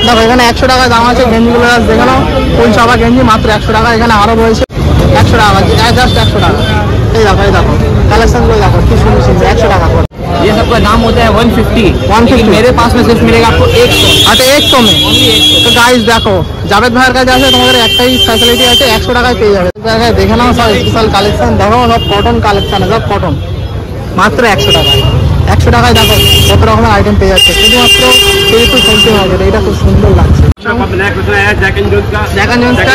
দেখো এখানে 100 টাকা দাম আছে গেঞ্জিগুলো, দেখে নাও ফুল চাপা গেঞ্জি মাত্র 100 টাকা। এখানে আরো রয়েছে 100 টাকা, জাস্ট 100 টাকা। এই দেখো কালেকশনগুলো দেখো কি সুন্দর সুন্দর, 100 টাকা করে। ये सब का दाम होता है 150। मेरे पास में सिर्फ मिलेगा आपको 100। अच्छा 100 में। तो गाइस देखो জাভেদ ভাইয়ের কাছে আছে তোমাদের একটাই ফ্যাসিলিটি আছে, 100 টাকায় পেয়ে যাবে। দেখে নাও সব স্পেশাল কালেকশন, দেখো সব কটন কালেকশন, সব কটন মাত্র 100 টাকায়। 100 টাকায় দেখো কত রকমের আইটেম পেয়ে যাচ্ছে, শুধুমাত্র একটু সেন্সি মার্কেট। এটা খুব সুন্দর লাগছে। जैक एंड जोन्स का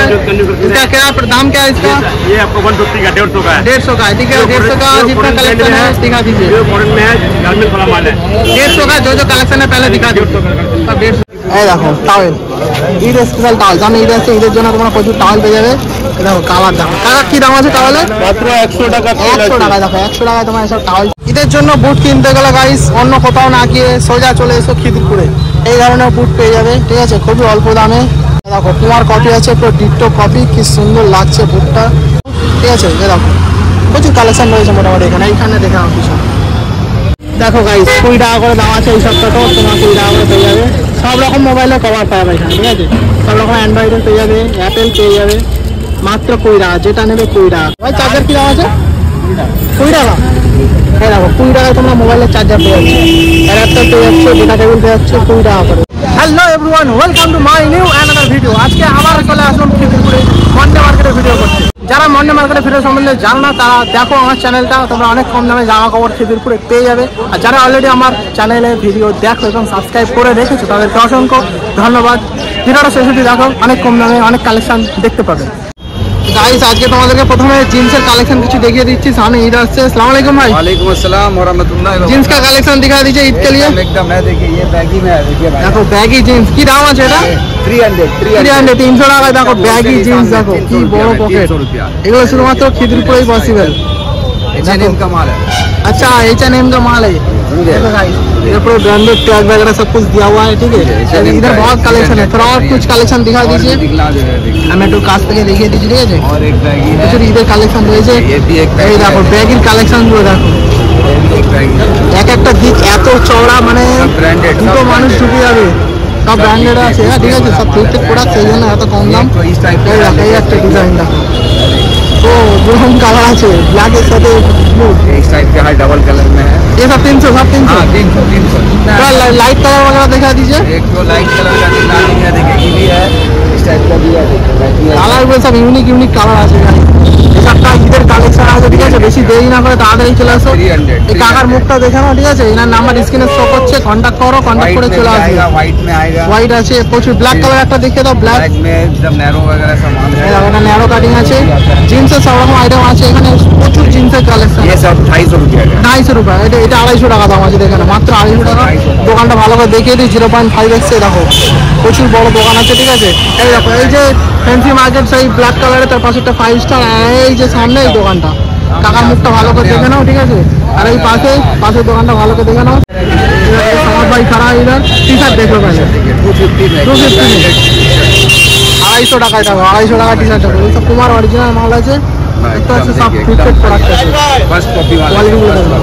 इसका क्या दाम क्या है इसका? ये आपको 150 का 150 का है। 150 का, ठीक है। 150 का जितना कलेक्शन है दिखा दीजिए। जो फॉरेन में है गारमेंट वाला माल है। 150 का जो कलेक्शन है पहले दिखा दीजिए। सब 150। এই দেখো টাওয়েল, ঈদ স্পেশাল টাওয়েল। জানো ঈদ আছে, ঈদের জন্য তোমরা প্রচুর টাওয়েল পেয়ে যাবে। দেখো কালার দেখো, কালার কি দাম আছে টাওয়েলের? মাত্র 100 টাকা। 100 টাকা দেখো, 100 টাকায় তোমার এসব টাওয়েল। ঈদের জন্য বুট কিনতে গেলে গাইস অন্য কোথাও না গিয়ে সোজা চলে এসো খিদিরপুরে, এই ধরনের বুট পেয়ে যাবে, ঠিক আছে, খুবই অল্প দামে। দেখো কুমার কপি আছে, পুরো ডিট্টো কপি, কি সুন্দর লাগছে বুটটা, ঠিক আছে। দেখো প্রচুর কালেকশন রয়েছে মোটামুটি এইখানে দেখে নাও কিছু। দেখো গাইস 20 টাকা করে দাম আছে এই সপ্তাহটাও, তোমার 20 টাকা করে পেয়ে যাবে। সব রকম মোবাইলের কভার পাবে এখানে, ঠিক আছে। সব রকম অ্যান্ড্রয়েডের পেয়ে যাবে, অ্যাপেল পেয়ে যাবে মাত্র 20 টাকা। যেটা নেবে 20 টাকা। ভাই চার্জার কি দাম আছে? 20 টাকা। হ্যাঁ দেখো 20 টাকায় তোমরা মোবাইলের চার্জার পেয়ে যাচ্ছে, অ্যাডাপ্টার পেয়ে যাচ্ছে, ডেটা কেবল পেয়ে যাচ্ছে 20 টাকা করে। Hello everyone, welcome to my new another video. আজকে আবার চলে আসলাম খিদিরপুরে মন্ডে মার্কেটের ভিডিও করতে। যারা মন্ডে মার্কেটের ভিডিও সম্বন্ধে জানো না তারা দেখো আমার চ্যানেলটা, তোমরা অনেক কম দামে জামা কাপড় খিদিরপুরে পেয়ে যাবে। আর যারা অলরেডি আমার চ্যানেলে ভিডিও দেখো এবং সাবস্ক্রাইব করে রেখেছো তাদেরকে অসংখ্য ধন্যবাদ। ভিডিওটা শেষ অবধি দেখো, অনেক কম দামে অনেক কালেকশন দেখতে পাবে। গাইস আজকে তোমাদেরকে প্রথমে জিন্সের কালেকশন কিছু দেখিয়ে দিচ্ছি, সামনে ঈদ আসছে। अस्सलाम वालेकुम भाई। वालेकुम अस्सलाम व रहमतुल्लाह। जींस का कलेक्शन दिखा दीजिए ईद के लिए। एकदम है, देखिए ये बैगी में है, देखिए भाई देखो बैगी जींस की दाम আছে এটা 300 300 টাকা। দেখো ব্যাগি জিন্স, দেখো কি বড় পকেট। এগুলো শুধুমাত্র খিদিরপুরেই পসিবল। H&M का माल है। अच्छा H&M का माल है ये पूरा ब्रांडेड टैग वगैरह सब कुछ दिया हुआ है, ठीक है। इधर बहुत कलेक्शन है, थोड़ा और कुछ कलेक्शन दिखा दीजिए, हमें तो कास्ट के देखिए दीजिए, ठीक है। और एक बैगी है, প্রচুর ঈদের কালেকশন রয়েছে। এই দেখো ব্যাগির কালেকশন গুলো দেখো, এক একটা দিক এত চওড়া, মানে দুটো মানুষ ঢুকে যাবে। সব ব্র্যান্ডেড আছে, হ্যাঁ ঠিক আছে, সব ফিল্টেড প্রোডাক্ট, সেই জন্য এত কম দাম। এই দেখো এই একটা ডিজাইন দেখো, तो जो हम कलर আছে ব্ল্যাক এর সাথে ব্লু, इस टाइप के हर डबल कलर में है। ये सब 300 सब 300। हाँ 300। लाइट कलर वगैरह दिखा दीजिए। एक तो लाइट कलर का नीला है, देखिए ये भी है, इस टाइप का भी है, কালার গুলো সব ইউনিক কালার আছে। একটা ঈদের কালেকশন আছে, ঠিক আছে। বেশি দেরি না করে তাড়াতাড়ি চলে আসো। এই কাকার মুখটা দেখে নাও, ঠিক আছে। এনার নাম্বার স্ক্রিনে শো করছে, কন্ট্যাক্ট করো, কন্ট্যাক্ট করে চলে আসবে। व्हाइट में आएगा, হোয়াইট আছে প্রচুর। ব্ল্যাক কালার একটা দেখিয়ে দাও, ব্ল্যাক में एकदम नैरो वगैरह सामान है। এটা ন্যারো কাটিং আছে, জিন্সের সব রকম আইটেম আছে এখানে, প্রচুর জিন্সের কালেকশন। ये सब 250 रुपये का। 250 रुपये। এটা 250 টাকা দাম আছে, দেখে না মাত্র 250 টাকা। দোকানটা ভালো করে দেখিয়ে দিই, 0.5x দেখো প্রচুর বড় দোকান আছে, ঠিক আছে। এই দেখো এই যে ফ্যান্সি মার্কেট, সেই ব্ল্যাক কালারের, তার পাশে একটা 5 স্টার, এই যে সামনে এই দোকানটা। কাকার মুখটা ভালো করে দেখে নাও, ঠিক আছে। আর এই পাশের দোকানটা ভালো করে দেখে নাও। আমার ভাই খারাপ ইধার টি শার্ট দেখো ভাই 250 250 টাকায় দেখো, 250 টাকা টি শার্ট দেখো। এই সব কুমার অরিজিনাল মাল আছে, দেখতে পাচ্ছ সব ফিল্টেড প্রোডাক্ট আছে, फर्स्ट कॉपी वाला। কোয়ালিটিগুলো দেখো।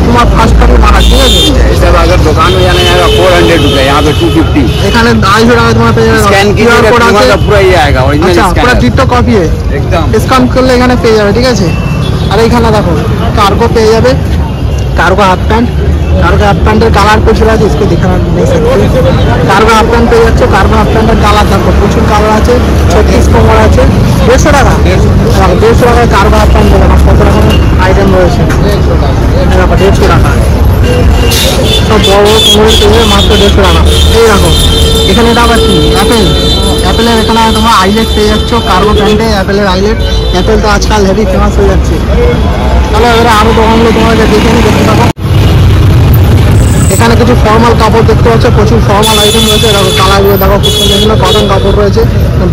তোমার ফার্স্ট কপি মাল, ঠিক আছে। ये सब अगर दुकान में जाने जाएगा 400 रुपये, यहाँ पे 250। এখানে 250 টাকা তোমার পেয়ে যাবে। स्कैन की কোড আছে, पूरा ये आएगा ओरिजिनल আচ্ছা পুরো स्कैनर ডিট্টো কপি एकदम। স্ক্যান করলে এখানে পেয়ে যাবে, ঠিক আছে। আর এইখানে দেখো কার্গো পেয়ে যাবে, cargo half pant. Cargo half painter colour कुछ है, इसको दिखाना नहीं सकते। कार्गो हाफ पैंट पे যাচ্ছে, कार्गो हाफ पैंटर कलर দেখো প্রচুর কালার আছে, 36 কমর আছে 150 টাকা। 150 টাকায় कार्गो हाफ पैंट দেবেন, কত রকম আইটেম রয়েছে দেখো 150 টাকা। সব বড় কমরের পেয়ে মাত্র 150 টাকা। এই দেখো এখানে এটা আবার কি অ্যাপেলের, এখানে তোমরা আইলেট পেয়ে যাচ্ছ कार्गो প্যান্টে, অ্যাপেলের আইলেট। অ্যাপেল তো আজকাল হেভি ফেমাস হয়ে যাচ্ছে। তাহলে এবারে আরো দোকানগুলো তোমাকে দেখে দেখতে পাবো। এখানে কিছু ফর্মাল কাপড় দেখতে পাচ্ছ, প্রচুর ফর্মাল আইটেম রয়েছে। দেখো কালারগুলো দেখো খুব সুন্দর সুন্দর কটন কাপড় রয়েছে,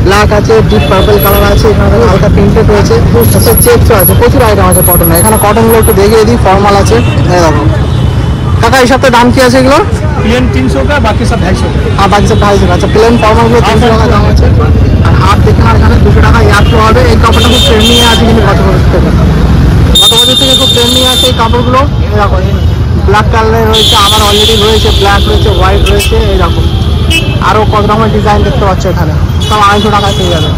ব্ল্যাক আছে, ডিপ পার্পল কালার আছে, এখানে দেখো হালকা প্রিন্টেড রয়েছে, চেকসও আছে, প্রচুর আইটেম আছে কটন। এখানে কটনগুলো একটু দেখিয়ে দিই, ফর্মাল আছে। এই দেখো কাকা এই সপ্তাহে দাম কি আছে এগুলো? प्लेन 300 का, बाकी सब 250 का। আর বাকি সব 250 আচ্ছা প্লেন ফর্মালগুলো 300 টাকা দাম আছে। আর হাত দেখে না এখানে 200 টাকা ইয়াত্র হবে। এই কাপড়টা খুব ট্রেন্ডিং আছে কিন্তু গত বছর থেকে খুব ট্রেন্ডিং আছে এই কাপড়গুলো। এরকম ব্ল্যাক কালারের রয়েছে, আবার অলরেডি রয়েছে ব্ল্যাক রয়েছে, হোয়াইট রয়েছে, এইরকম। আরও কত রকমের ডিজাইন দেখতে পাচ্ছ এখানে, সব 250 টাকায় পেয়ে যাবে,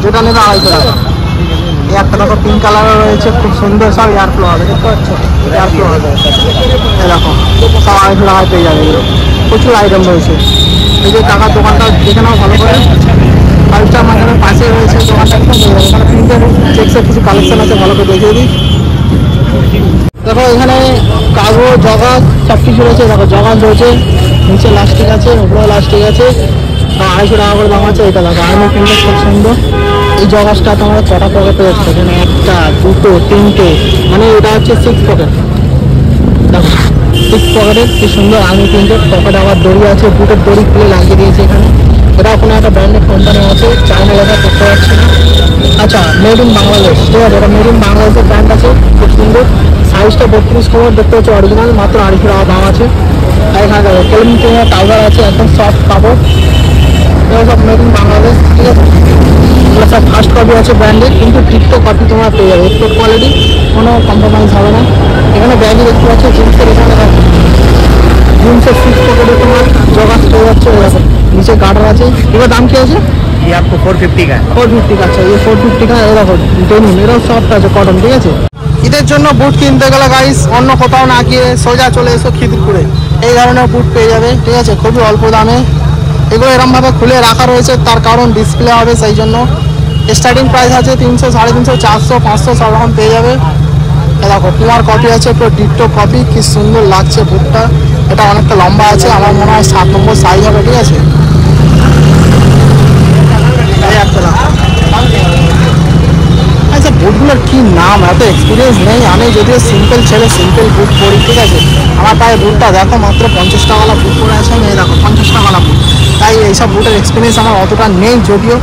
যেটা নেবে 250 টাকা। এই একটা দেখো পিঙ্ক কালারও রয়েছে, খুব সুন্দর, সব এয়ারফ্লো হবে, দেখতে পাচ্ছ এয়ারফ্লো হবে, এই দেখো সব 250 টাকায় পেয়ে যাবে। প্রচুর আইটেম রয়েছে। এই যে টাকার দোকানটা দেখে নাও ভালো করে, কালচার মার্কেটের পাশে রয়েছে দোকানটা, এখানে প্রিন্টের চেক্সের কিছু কালেকশন আছে, ভালো করে দেখিয়ে দিই। দেখো এখানে কাগজ জগাস সব কিছু রয়েছে, দেখো জগাস রয়েছে, নিচে লাস্টিক আছে, উপরে লাস্টিক আছে, 250 টাকা করে দাম আছে। এটা দেখো আর্মি প্রিন্টের খুব সুন্দর। এই জগাসটা তোমার 6টা পকেট রয়েছে, এখানে 1টা 2টো 3টে, মানে এটা হচ্ছে 6 পকেট। দেখো 6 পকেটের কি সুন্দর আর্মি প্রিন্টের পকেট, আবার দড়ি আছে, বুটের দড়ি খুলে লাগিয়ে দিয়েছে এখানে। এটা কোনো একটা ব্র্যান্ডেড কোম্পানি আছে, চায়না লেখা করতে পারছি না। আচ্ছা, মেড ইন বাংলাদেশ, ঠিক আছে, এটা মেড ইন বাংলাদেশের ব্র্যান্ড আছে, খুব সুন্দর। সাইজটা 32 খবর দেখতে হচ্ছে, অরিজিনাল, মাত্র 250 টাকা দাম আছে। আর এখানে দেখো কেলমিনের ট্রাউজার আছে, একদম সফট কাপড়, এগুলো সব মেড ইন বাংলাদেশ, ঠিক আছে। এগুলো সব ফার্স্ট কপি আছে ব্র্যান্ডেড, কিন্তু টিকটক কপি তোমরা পেয়ে যাবে, এক্সপোর্ট কোয়ালিটি, কোনো কম্প্রোমাইজ হবে না। এখানে ব্যাগই দেখতে পাচ্ছ জিন্সের, এখানে দেখো জিন্সের 6 পকেটে তোমার জগাস পেয়ে যাচ্ছে, এরকম নিচে গার্ডার আছে। এবার দাম কি আছে? ये आपको 450 का है। 450 का, আচ্ছা এই 450 টাকা। এই দেখো ডেনিম, এটাও সফট আছে, কটন, ঠিক আছে। ঈদের জন্য বুট কিনতে গেলে গাইস অন্য কোথাও না গিয়ে সোজা চলে এসো খিদিরপুরে, এই ধরনের বুট পেয়ে যাবে, ঠিক আছে, খুবই অল্প দামে। এগুলো এরমভাবে খুলে রাখা রয়েছে, তার কারণ ডিসপ্লে হবে, সেই জন্য। স্টার্টিং প্রাইস আছে 300, 350, 400, 500 সব রকম পেয়ে যাবে। এই দেখো পুমার কপি আছে, পুরো ডিট্টো কপি, কি সুন্দর লাগছে বুটটা। এটা অনেকটা লম্বা আছে, আমার মনে হয় 7 নম্বর সাইজ হবে, ঠিক আছে। আচ্ছা বুটগুলোর কি নাম, এত এক্সপিরিয়েন্স নেই আমি, যদিও সিম্পল ছেলে, সিম্পল বুট পরি, ঠিক আছে। আমার পায়ে বুটটা দেখো, মাত্র 50 টাকাওয়ালা বুট পরে আছে আমি, এই দেখো 50 টাকাওয়ালা বুট। তাই এইসব বুটের এক্সপিরিয়েন্স আমার অতটা নেই, যদিও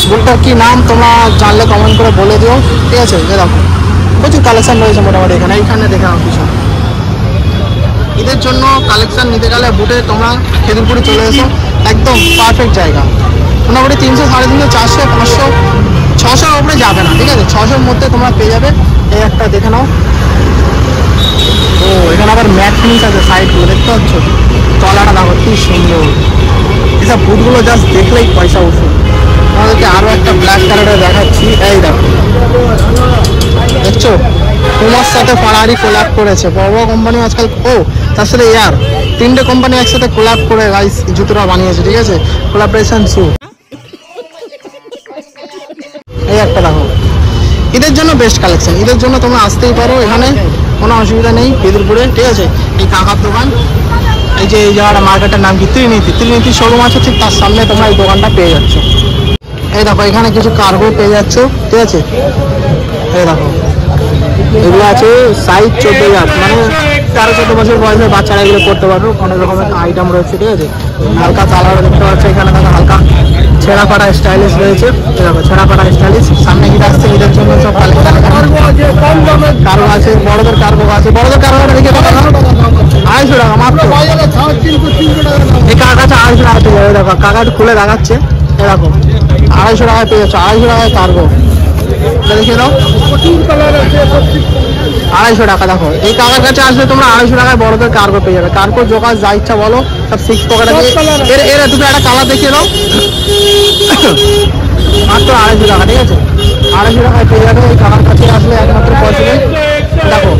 বুটটার কি নাম তোমরা জানলে কমেন্ট করে বলে দিও, ঠিক আছে। এই দেখো প্রচুর কালেকশন রয়েছে মোটামুটি এখানে, এইখানে দেখে নাও কিছু। ঈদের জন্য কালেকশন নিতে গেলে বুটে তোমরা খেদিরপুরে চলে এসো, একদম পারফেক্ট জায়গা। মোটামুটি 300, 350, 400, 500, 600 উপরে যাবে না, ঠিক আছে। 600-র মধ্যে তোমরা পেয়ে যাবে। এই একটা দেখে নাও, ও এখানে আবার ম্যাট ফিনিশ আছে, সাইডগুলো দেখতে পাচ্ছ, তলাটা দেখো কি সুন্দর। এসব বুটগুলো জাস্ট দেখলেই পয়সা উঠবে। আমাদেরকে আরও একটা ব্ল্যাক কালারের দেখাচ্ছি, এই দেখো দেখছো, পুমার সাথে ফারারি কোলাপ করেছে, বড় বড় কোম্পানি আজকাল, ও তার সাথে এয়ার, 3টে কোম্পানি একসাথে কোলাপ করে গাইস জুতোটা বানিয়েছে, ঠিক আছে, কোলাবরেশন শু। এই একটা দেখো, ঈদের জন্য বেস্ট কালেকশন, ঈদের জন্য তোমরা আসতেই পারো, এখানে কোনো অসুবিধা নেই খেদিরপুরে, ঠিক আছে। এই কাকার দোকান, এই যে এই জায়গাটা মার্কেটের নাম কি ত্রিনীতি শোরুম আছে, ঠিক তার সামনে তোমরা এই দোকানটা পেয়ে যাচ্ছ। এই দেখো এখানে কিছু কার্গো পেয়ে যাচ্ছ, ঠিক আছে। এই দেখো এগুলো আছে সাইজ 14,000, মানে 13-14 বছর বয়সের বাচ্চারা এগুলো করতে পারবে, অনেক রকমের আইটেম রয়েছে, ঠিক আছে। হালকা কালার দেখতে পাচ্ছ, এখানে দেখো হালকা ছেঁড়া ফাটা স্টাইলিশ রয়েছে, দেখো ছেঁড়া ফাটা স্টাইলিশ। সামনে কি আসছে ঈদের জন্য সব কালেকশন, কার্গো আছে, বড়দের কার্গো আছে, বড়দের কার্গোটা দেখে দেখো 250 টাকা মাত্র। এই কাকাটা 250 টাকা পেয়ে যাবে, দেখো কাকা একটু খুলে দেখাচ্ছে, এরকম 250 টাকায় পেয়ে যাচ্ছে, 250 টাকায় কার্গো, দেখে দাও 250 টাকা। দেখো এই কাকার কাছে আসলে তোমরা 250 টাকায় বড়দের কার্গো পেয়ে যাবে, কার্গো জোকাস যা ইচ্ছা বলো, সব 6 পকেট আছে। এর দুটো একটা কালার দেখিয়ে দাও, মাত্র 250 টাকা, ঠিক আছে, 250 টাকায় পেয়ে যাবে। এই কাকার কাছে আসলে একমাত্র পসিবল। দেখো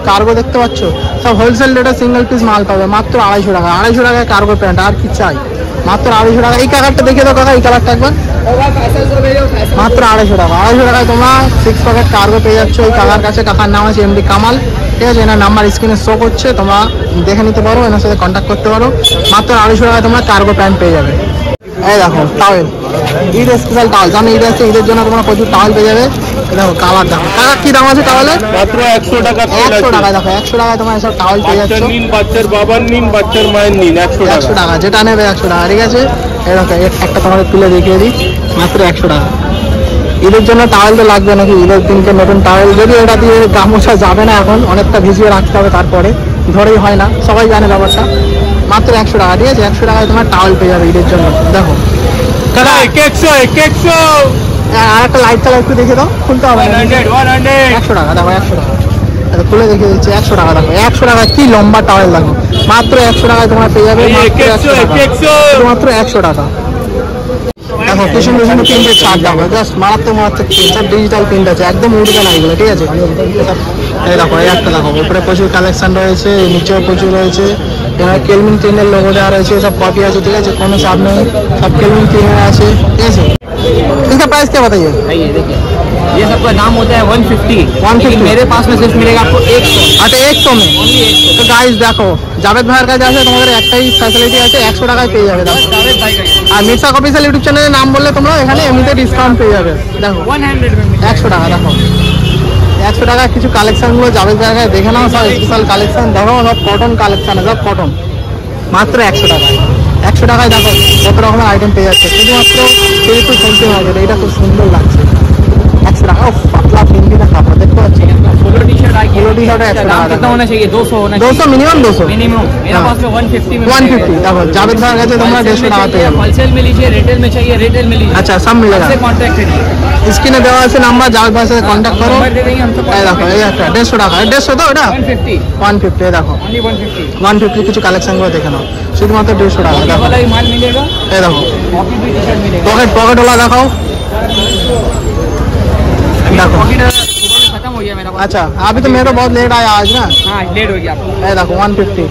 কার্গো দেখতে পাচ্ছ, সব হোলসেল রেটে সিঙ্গেল পিস মাল পাবে, মাত্র 250 টাকা। 250 টাকায় কার্গো প্যান্ট, আর কি চাই, মাত্র 250 টাকা। এই কালারটা দেখিয়ে দাও কাকা, এই কালারটা একবার, মাত্র 250 টাকা। 250 টাকায় তোমরা 6 প্যাকেট কার্গো পেয়ে যাচ্ছ এই কাকার কাছে। কাকার নাম আছে এমডি কামাল, ঠিক আছে। এনার নাম্বার স্ক্রিনে শো করছে, তোমরা দেখে নিতে পারো, এনার সাথে কন্ট্যাক্ট করতে পারো। মাত্র 250 টাকায় তোমরা কার্গো প্যান্ট পেয়ে যাবে। এই দেখো টাওয়েল, ঈদ স্পেশাল টাওয়েল, জানো ঈদ আসছে, ঈদের জন্য তোমরা প্রচুর টাওয়েল পেয়ে যাবে। দেখো কালার দেখো, কাকা কি দাম আছে টাওয়েলের? মাত্র 100 টাকা। 100 টাকায়, দেখো 100 টাকায় তোমরা এসব টাওয়েল পেয়ে যাচ্ছ। বাচ্চার নিন, বাচ্চার বাবার নিন, বাচ্চার মায়ের নিন, 100 টাকা, যেটা নেবে 100 টাকা, ঠিক আছে। এরকম একটা তোমাদের তুলে দেখিয়ে দিই, মাত্র 100 টাকা। ঈদের জন্য টাওয়েল তো লাগবে নাকি, ঈদের দিনকে নতুন টাওয়েল, যদি এটা দিয়ে গামোছা যাবে না, এখন অনেকটা ভিজিয়ে রাখতে হবে, তারপরে ধরেই হয় না, সবাই জানে ব্যাপারটা। মাত্র 100 টাকা, ঠিক আছে, 100 টাকায় তোমার টাওয়েল পেয়ে যাবে ঈদের জন্য। দেখো আর একটা লাইট কালার একটু দেখে দাও, খুলতে হবে 100 টাকা, দেখো 100 টাকা। খুলে দেখিয়ে দিচ্ছি 100 টাকা। দেখো 100 টাকা কি লম্বা টাওয়েল, দেখো মাত্র 100 টাকায় তোমরা পেয়ে যাবে, মাত্র 100 টাকা। দেখো কি সুন্দর সুন্দর প্রিন্টের শার্ট, দেখো জাস্ট মারাত্মক প্রিন্ট, ডিজিটাল প্রিন্ট আছে, একদম উঠবে না এগুলো, ঠিক আছে। এই দেখো এই একটা দেখো, উপরে প্রচুর কালেকশন রয়েছে, নিচেও প্রচুর রয়েছে। এখানে কেলভিন ক্লাইনের লোগো দেওয়া রয়েছে, সব কপি আছে, ঠিক আছে, কোনো চাপ নেই, সব কেলভিন ক্লাইনের আছে, ঠিক আছে। इसका प्राइस क्या बताइए? देखिए ये सबका दाम होता है 150, मेरे पास में सिर्फ मिलेगा आपको 100। अच्छा 100 में। तो गाइस देखो জাভেদ ভাইয়ের কাছে আছে তোমাদের একটাই ফ্যাসিলিটি আছে, 100 টাকায় পেয়ে যাবে। দেখো जावेद भाई का আর মির্সা অফিসিয়াল ইউটিউব চ্যানেলের নাম বললে তোমরা এখানে এমনিতে ডিসকাউন্ট পেয়ে যাবে। দেখো 100 में 100 টাকা। দেখো 100 টাকা কিছু কালেকশনগুলো জাভেদ ভাইয়ের কাছে দেখে নাও, সব স্পেশাল কালেকশন, দেখো সব কটন কালেকশন, সব কটন, মাত্র 100 টাকায়। 100 টাকায় দেখো কত রকমের আইটেম পেয়ে যাচ্ছে, শুধুমাত্র যেহেতু ফেন্সি মার্কেট, এটা খুব সুন্দর লাগছে। 100 টাকা পাতলা ফিন্দি না কাপড় দেখতে পাচ্ছি, पोलो टी शर्ट आ गई। पोलो टी शर्ट है 100 दाम টাকা। कितना होना चाहिए? 200 होना 200 मिनिमम 200 मिनिमम। मेरे हाँ। पास में 150 में 150। देखो জাভেদ ভাইয়ের কাছে তোমরা 150 টাকা পেয়ে যাবে। होलसेल में लीजिए, रिटेल में चाहिए रिटेल में लीजिए। अच्छा सब मिलेगा। हमसे कांटेक्ट करिए, স্ক্রিনে দেওয়া আছে নাম্বার, জাভেদ ভাইয়ের সাথে কন্ট্যাক্ট করো। नंबर दे देंगे हमसे। এই দেখো এই একটা 150 টাকা, 150 তো এটা 150 150। এই দেখো ओनली 150। 150 কিছু কালেকশনগুলো দেখে নাও, শুধুমাত্র 150 টাকা। ये দেখো वाला ही माल मिलेगा, এই দেখো पॉकेट भी टी शर्ट मिलेगा। পকেট ওলা দেখাও। देखो पॉकेट सुबह में खत्म हो गया मेरा पास। अच्छा अभी तो मेरे को बहुत लेट आया आज ना। हाँ लेट हो गया आपको। এই দেখো 150।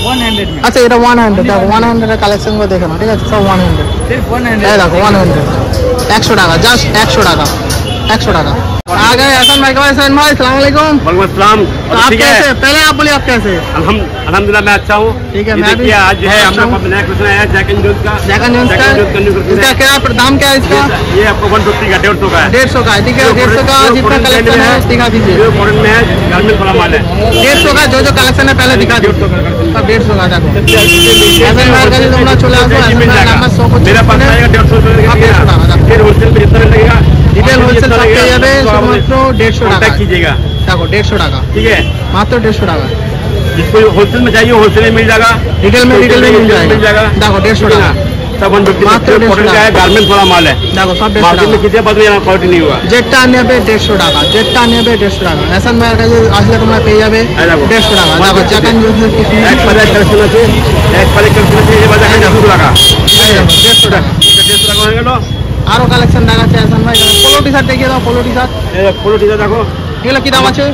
100 में আচ্ছা এটা 100। দেখো 100 এর কালেকশনগুলো দেখে নাও, ঠিক আছে, সব 100। सिर्फ 100। এই দেখো 100 100 টাকা, জাস্ট 100 টাকা, 100 টাকা। आ गए हसन भाई, हसन भाई अस्सलाम वालेकुम। वालेकुम। तो आप कैसे, पहले आप बोलिए आप कैसे? अल्हम्दुलिल्लाह मैं अच्छा हूँ। ठीक है, ये मैं भी देखिए आज जो है अच्छा हमने हूँ। नया क्वेश्चन आया जैक एंड जोन्स का। जैक एंड जोन्स का इसका क्या दाम क्या है इसका? ये आपको 150 का 150 का है। 150 का है, ठीक है। 150 का जितना कलेक्शन है दिखा दीजिए। जो फॉरेन में है गारमेंट वाला माल है। 150 का जो जो कलेक्शन है पहले दिखा दीजिए। सब 150 का देखो। हसन भाई का তোমরা চলে আসো, हसन मिल भाई जाएगा। নাম্বার 100 मेरा पास आएगा 150 रुपए आप 150 टाका देखो। फिर होलसेल में जितना लगेगा रिटेल होलसेल सब পেয়ে যাবে শুধুমাত্র 150 টাকা। कांटेक्ट कीजिएगा, দেখো 150 টাকা, ठीक है। মাত্র 150 টাকা। जिसको होलसेल में चाहिए होलसेल में मिल जाएगा, रिटेल में मिल जाएगा। देखो 150 टाका, सब 150 मात्र 150 का है, गारमेंट वाला माल है। দেখো সব 150 मार्केट টাকা। में कितने बाद में क्वालिटी नहीं हुआ। যেটা নেবে 150 টাকা, যেটা নেবে 150 টাকা। হ্যাসান ভাইয়ের কাছে আসলে তোমরা পেয়ে যাবে 150 টাকা। দেখো জাকান জুসের কি এক পালে কালেকশন আছে, এক পালে কালেকশন আছে, এই বাজারে 150 টাকা। 150 টাকা। 150 টাকা হয়ে গেল। আরো কালেকশন দেখাচ্ছে হ্যাসান ভাই। পোলো টি শার্ট দেখিয়ে দাও, পোলো টি শার্ট। এই পোলো টি-শার্ট দেখো, এগুলো কি দাম আছে?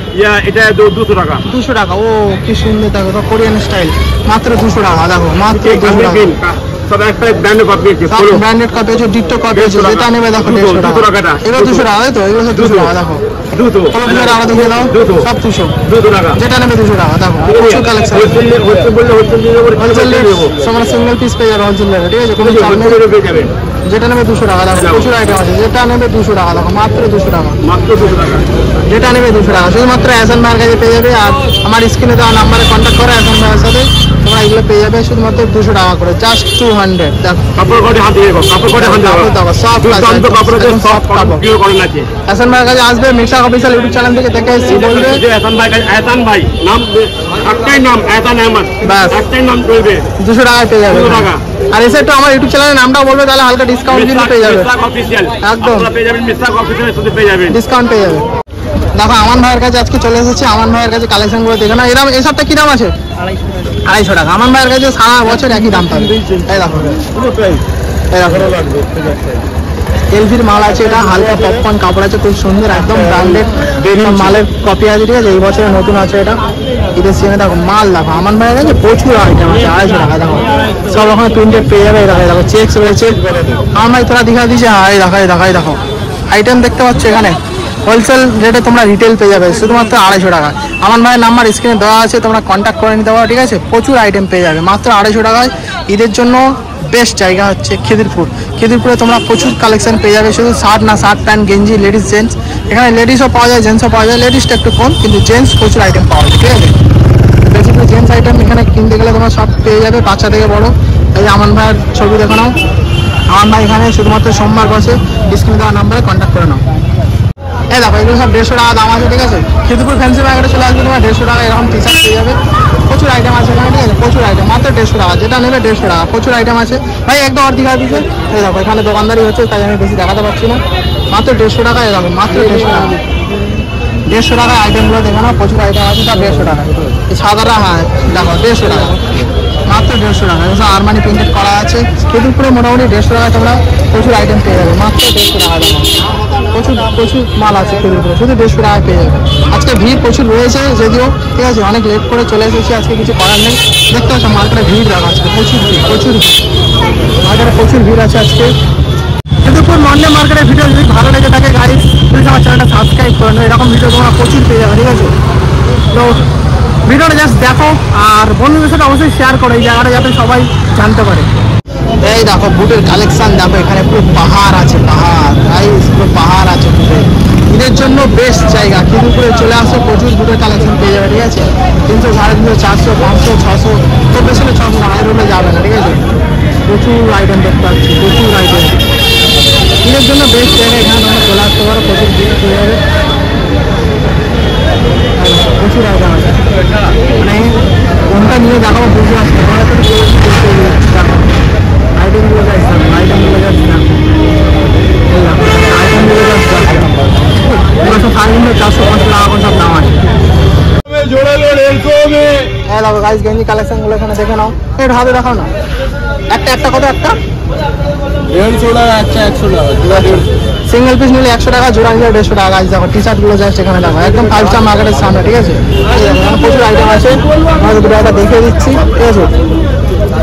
এটা 200 টাকা। 200 টাকা। ও কি সুন্দর, দেখো সব কোরিয়ান স্টাইল, মাত্র 200 টাকা। দেখো মাত্র 200 টাকা। सब एक ब्रांड कॉपी है। সব ব্র্যান্ডেড কপি আছে, ডিট্টো কপি আছে, যেটা নেবে দেখো 150 টাকা। 200 টাকা। এগুলো 200 টাকা, তাই তো? এগুলো সব 200 টাকা। দেখো 200 পোলো টি শার্ট আরো দেখিয়ে দাও, 200 সব 200। 200 টাকা। যেটা নেবে 200 টাকা। দেখো প্রচুর কালেকশন। হোলসেল বললে হোলসেল দিয়ে দেবো, হোলসেল রেট দেবো। সবার সিঙ্গেল পিস পেয়ে যাবে হোলসেল রেটে, ঠিক আছে, কোনো চাপ নেই। পেয়ে যাবেন যেটা নেবে 200 টাকা। দেখো প্রচুর আইটেম আছে, যেটা নেবে 200 টাকা। দেখো মাত্র 200 টাকা, মাত্র 200 টাকা। যেটা নেবে 200 টাকা। শুধুমাত্র হ্যাসান ভাইয়ের কাছে পেয়ে যাবে। আর আমার স্ক্রিনে দেওয়া নাম্বারে কন্ট্যাক্ট করে হ্যাসান ভাইয়ের সাথে তোমরা এগুলো পেয়ে যাবে শুধুমাত্র 200 টাকা করে, জাস্ট 200। দেখো কাপড় কোটে হাত দিয়ে কাপড় কোটে হাত কাপড় দেখো, soft আছে, দাম তো কাপড় একদম সব soft কাপড়। পিওর করেন আছে। হ্যাসান ভাইয়ের কাছে আসবে, মির্সা অফিসিয়াল ইউটিউব চ্যানেল থেকে দেখে এসেছি বলবে। যে এহসান ভাই এহসান ভাই নাম একটাই নাম এহসান আহমদ, ব্যাস। একটাই নাম চলবে, 200 টাকায় পেয়ে যাবে। 200 টাকা। আর এসে একটু আমার ইউটিউব চ্যানেলের নামটা বলবে, তাহলে হালকা ডিসকাউন্ট কিন্তু পেয়ে যাবে, মিসরাক অফিশিয়াল একদম। আপনারা পেয়ে যাবেন, মিসরাক অফিশিয়ালের সাথে পেয়ে যাবেন। ডিসকাউন্ট পেয়ে যাবে। দেখো আমান ভাইয়ের কাছে আজকে চলে এসেছি, আমান ভাইয়ের কাছে কালেকশনগুলো দেখে না। এরকম এই সবটা কি দাম আছে? 250 টাকা। আমান ভাইয়ের কাছে সারা বছর একই দাম পাবে। এই দেখো, এই দেখো এলভির মাল আছে, এটা হালকা পপকর্ন কাপড় আছে, খুব সুন্দর, একদম ব্র্যান্ডেড মালের কপি আছে, ঠিক আছে। এই বছরে নতুন আছে এটা, ঈদের সিজনে। দেখো মাল দেখো আমান ভাইয়ের কাছে প্রচুর আইটেম আছে। 250 টাকা। দেখো সব রকম প্রিন্টেড পেয়ে যাবে। দেখো চেক্স রয়েছে। আমান ভাই তোরা দেখা দিচ্ছে, হ্যাঁ এই দেখো, এই দেখো, এই দেখো আইটেম দেখতে পাচ্ছ এখানে। হোলসেল রেটে তোমরা রিটেল পেয়ে যাবে শুধুমাত্র 250 টাকা। আমান ভাইয়ের নাম্বার স্ক্রিনে দেওয়া আছে, তোমরা কন্ট্যাক্ট করে নিতে পারো, ঠিক আছে। প্রচুর আইটেম পেয়ে যাবে মাত্র 250 টাকায়। ঈদের জন্য বেস্ট জায়গা হচ্ছে খিদিরপুর। খিদিরপুরে তোমরা প্রচুর কালেকশন পেয়ে যাবে, শুধু শার্ট না, শার্ট প্যান্ট গেঞ্জি, লেডিস জেন্টস। এখানে লেডিসও পাওয়া যায়, জেন্টসও পাওয়া যায়। লেডিসটা একটু কম, কিন্তু জেন্টস প্রচুর আইটেম পাওয়া যায়, ঠিক আছে। বেশি করে জেন্টস আইটেম এখানে কিনতে গেলে তোমরা সব পেয়ে যাবে, বাচ্চা থেকে বড়। এই যে আমান ভাইয়ের ছবি দেখো নাও। আমান ভাই এখানে শুধুমাত্র সোমবার বসে, স্ক্রিনে দেওয়া নাম্বারে কন্ট্যাক্ট করে নাও। এই দেখো এগুলো সব 150 টাকা দাম আছে, ঠিক আছে। খিদিরপুর ফ্যান্সি মার্কেটে চলে আসবে, তোমার 150 টাকা এরকম টি শার্ট পেয়ে যাবে। প্রচুর আইটেম আছে এখানে, ঠিক আছে, প্রচুর আইটেম, মাত্র 150 টাকা। যেটা নেবে 150 টাকা, প্রচুর আইটেম আছে। ভাই একদম আর দিঘা দিচ্ছে। এই দেখো এখানে দোকানদারি হচ্ছে, তাই আমি বেশি দেখাতে পারছি না। মাত্র 150 টাকা। এই দেখো মাত্র 150 টাকা, 150 টাকায় আইটেমগুলো দেখে নাও, প্রচুর আইটেম আছে, সব 150 টাকা। এই সাদাটা হ্যাঁ দেখো 150 টাকা, মাত্র 150 টাকা। আরমানি প্রিন্টেড করা আছে, খিদিরপুরে মোটামুটি 150 টাকায় তোমরা প্রচুর আইটেম পেয়ে যাবে, মাত্র 150 টাকা দাম। প্রচুর প্রচুর মাল আছে খিদিরপুরে, শুধু 150 টাকায় পেয়ে যাবে। আজকে ভিড় প্রচুর রয়েছে যদিও, ঠিক আছে, অনেক লেট করে চলে এসেছি আজকে, কিছু করার নেই। দেখতে পাচ্ছ মার্কেটে ভিড় দেখা আজকে প্রচুর ভিড়, প্রচুর ভিড় মার্কেটে, প্রচুর ভিড় আছে আজকে। খিদিরপুর মন্ডে মার্কেটের ভিডিও যদি ভালো লেগে থাকে গাইস, প্লিজ আমার চ্যানেলটা সাবস্ক্রাইব করে নেবে, এরকম ভিডিও তোমরা প্রচুর পেয়ে যাবে, ঠিক আছে। তো ভিডিওটা জাস্ট দেখো আর বন্ধুদের সাথে অবশ্যই শেয়ার করো এই জায়গাটা, যাতে সবাই জানতে পারে। এই দেখো বুটের কালেকশন, দেখো এখানে পুরো পাহাড় আছে, পাহাড় গাইস, পুরো পাহাড় আছে বুটের। ঈদের জন্য বেস্ট জায়গা, খিদিরপুরে চলে আসো, প্রচুর বুটের কালেকশন পেয়ে যাবে, ঠিক আছে। 300, 350, 400, 500, 600, খুব বেশি হলে 600, হাই রোডে যাবে না, ঠিক আছে। প্রচুর আইটেম দেখতে পাচ্ছি, প্রচুর আইটেম। ঈদের জন্য বেস্ট জায়গা, এখানে তোমরা চলে আসতে পারো, প্রচুর ভিড় পেয়ে যাবে, প্রচুর আইটেম আছে। মানে কোনটা নিয়ে দেখাবো বুঝতে পারছি না, দেখো আইটেমগুলো যাচ্ছে, আইটেমগুলো যাচ্ছে না, আইটেমগুলো যাচ্ছে 400, 500 টাকা করে সব দাম আছে। হ্যাঁ দেখো গাইস, গেঞ্জি কালেকশনগুলো এখানে দেখে নাও, একটু হাতে দেখাও না। একটা একটা কত? একটা 150 টাকা, আচ্ছা 100 টাকা। সিঙ্গেল পিস নিলে 100 টাকা, জোড়া নিলে 150 টাকা। গাইস দেখো টি শার্টগুলো যাচ্ছে এখানে, দেখো একদম 5 স্টার মার্কেটের সামনে, ঠিক আছে। এখানে প্রচুর আইটেম আছে, আমাদের ভিডিওটা দেখিয়ে দিচ্ছি, ঠিক আছে।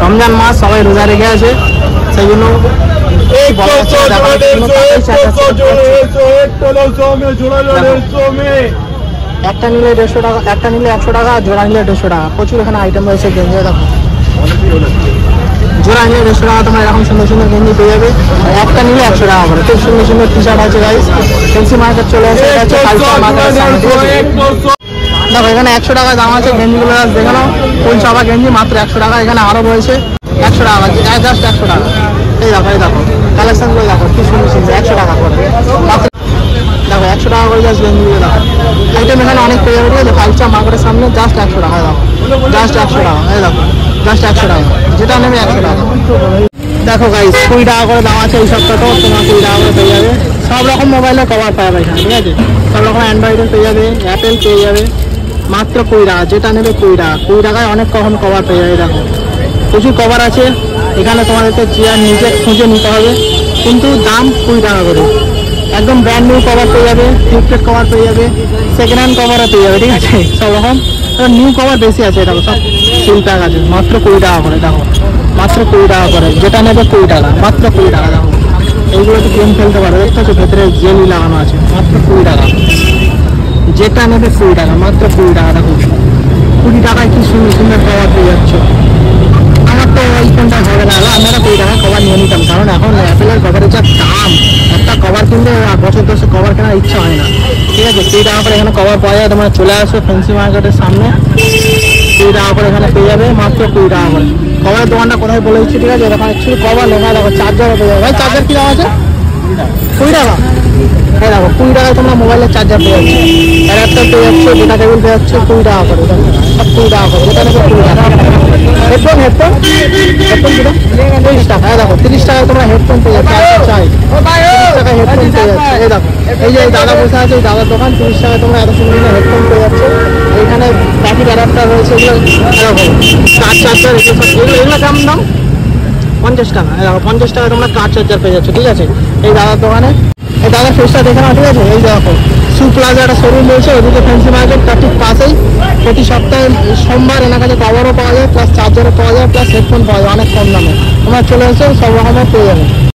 রমজান মাস, সবাই রোজা রেখে আছে, সেই জন্য একটা নিলে 150 টাকা, একটা নিলে 100 টাকা, জোড়া নিলে 150 টাকা। প্রচুর এখানে আইটেম রয়েছে গেঞ্জি, দেখো জোড়া নিলে 150 টাকা, তোমার এরকম সুন্দর সুন্দর গেঞ্জি পেয়ে যাবে। একটা নিলে 100 টাকা করে, খুব সুন্দর সুন্দর টি শার্ট আছে গাইস। ফ্যান্সি মার্কেট চলে আসে, এটা হচ্ছে 5 স্টার মার্কেটের সামনে, ঠিক আছে। দেখো এখানে 100 টাকা দাম আছে গেঞ্জিগুলো, দেখে নাও। ফুল চাপা গেঞ্জি মাত্র 100 টাকা, এখানে আরও রয়েছে 100 টাকা, জাস্ট 100 টাকা। এই দেখো, এই দেখো কালেকশনগুলো দেখো, কি সুন্দর সুন্দর, 100 টাকা করে মাত্র। দেখো 100 টাকা করে জাস্ট গেঞ্জিগুলো দেখো, আইটেম এখানে অনেক পেয়ে যাবে, ঠিক আছে। 5 স্টার মার্কেটের সামনে জাস্ট 100 টাকা, দেখো জাস্ট 100 টাকা, এই দেখো জাস্ট 100 টাকা, যেটা নেবে 100 টাকা। দেখো গাইস 20 টাকা করে দাম আছে এই সপ্তাহটাও, তোমার 20 টাকা করে পেয়ে যাবে। সব রকম মোবাইলের কভার পাওয়া যায় এখানে, ঠিক আছে। সব রকম অ্যান্ড্রয়েডের পেয়ে যাবে, অ্যাপেল পেয়ে যাবে, মাত্র 20 টাকা, যেটা নেবে 20 টাকা। 20 টাকায় অনেক রকম কভার পেয়ে যাবে, দেখো প্রচুর কভার আছে এখানে। তোমাদেরকে চেয়ার নিজে খুঁজে নিতে হবে, কিন্তু দাম 20 টাকা করে। একদম ব্র্যান্ড নিউ কভার পেয়ে যাবে, ফ্লিপকার্ট কভার পেয়ে যাবে, সেকেন্ড হ্যান্ড কভারও পেয়ে যাবে, ঠিক আছে। সব রকম নিউ কভার বেশি আছে, দেখো সব সিল প্যাক আছে, মাত্র 20 টাকা করে, দেখো মাত্র 20 টাকা করে, যেটা নেবে 20 টাকা, মাত্র 20 টাকা। দেখো এইগুলো তো গেম খেলতে পারো, দেখতে পাচ্ছ ভেতরে জেলি লাগানো আছে, মাত্র 20 টাকা, যেটা নেবে 20 টাকা, মাত্র 20 টাকা। দেখো 20 টাকায় কি সুন্দর সুন্দর কভার পেয়ে যাচ্ছ। আমার তো এই ফোনটা ভালো লাগলো, আমরা 20 টাকা কভার নিয়ে নিতাম, কারণ এখন অ্যাপেলের কভারের যা দাম, একটা কভার কিনলে বছর 10 কভার কেনার ইচ্ছা হয় না, ঠিক আছে। 20 টাকা করে এখানে কভার পাওয়া যায়, তোমরা চলে আসো ফ্যান্সি মার্কেটের সামনে, 20 টাকা করে এখানে পেয়ে যাবে, মাত্র 20 টাকা করে। কভারের দোকানটা কোথায় বলে দিচ্ছি, ঠিক আছে। এরকম অ্যাকচুয়ালি কভার লেখা, দেখো চার্জারও পেয়ে যাবে। ভাই চার্জার কী দাম আছে? 20 টাকা। হ্যাঁ দেখো 20 টাকায় তোমরা মোবাইলের চার্জার পেয়ে যাচ্ছে, অ্যাডাপ্টার পেয়ে যাচ্ছে, ডেটা কেবল পেয়ে যাচ্ছে 20 টাকা করে, দেখো সব 20 টাকা করে, যেটা নেবে 20 টাকা। হেডফোন হেডফোন হেডফোন কিনা 30 টাকা। হ্যাঁ দেখো 30 টাকায় তোমরা হেডফোন পেয়ে যাচ্ছে, 30 টাকায় হেডফোন পেয়ে যাচ্ছে। এই দেখো এই যে দাদা বসে আছে, এই দাদার দোকান, 30 টাকায় তোমরা এত সুন্দর হেডফোন পেয়ে যাচ্ছে। এইখানে প্যাকেট অ্যাডাপ্টার রয়েছে, এগুলো এরকম কার চার্জার, এগুলো কেমন দাম? 50 টাকা। দেখো 50 টাকায় তোমরা কার চার্জার পেয়ে যাচ্ছ, ঠিক আছে, এই দাদার দোকানে। এই দাদার ফেসটা দেখে নাও, ঠিক আছে। এই দেখো সু প্লাজা একটা শোরুম রয়েছে, ওদিকে ফ্যান্সি মার্কেট, তার ঠিক পাশেই। প্রতি সপ্তাহে সোমবার এনার কাছে কভারও পাওয়া যায়, প্লাস চার্জারও পাওয়া যায়, প্লাস হেডফোন পাওয়া যায় অনেক কম দামে। তোমরা চলে এসে সব রকমের পেয়ে যাবে।